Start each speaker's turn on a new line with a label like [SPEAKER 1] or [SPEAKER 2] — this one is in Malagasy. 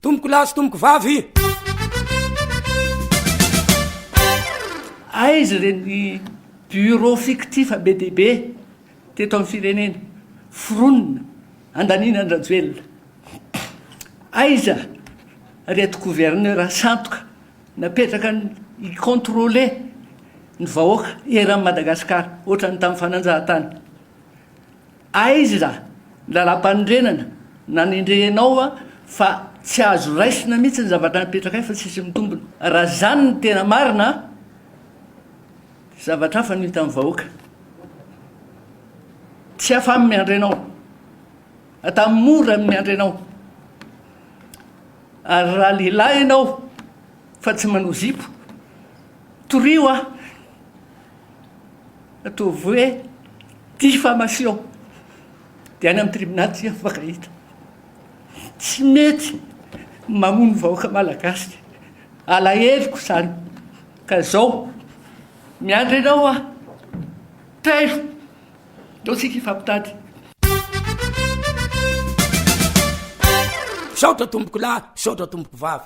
[SPEAKER 1] tomboko lahy sy tomboko vavy.
[SPEAKER 2] Aiza reny bureau fictif be dehibe teto amin'ny firenena, foronina andanina andrajoelona. Aiza reto gouverneur santoka napetraka i-contrôler ny vahoaka eran'ny Madagasikara ohatrany tamin'ny fananjahantany. Aiza lalam-panondrenana nanendrehanao fa tsy azo raisina mihitsy ny zavatra napetraka fa tsisy mitombona. Raha zany ny tena marina, zavatra hafa no hita amin'ny vahoaka. Tsy afamy miandry anao, atamora miandry anao. Ary raha lehilahy ianao fa tsy manao zipo, torio ataovy hoe diffamation dia any amin'ny tribunal tsy afaka hita. Tsy mety mamono vahoaka malagasy, alahelo zany. Ka zao miandry ianao tailo ndao tsika hifampitady.
[SPEAKER 1] Saotra tomboko lahy, saotra tomboko vavy.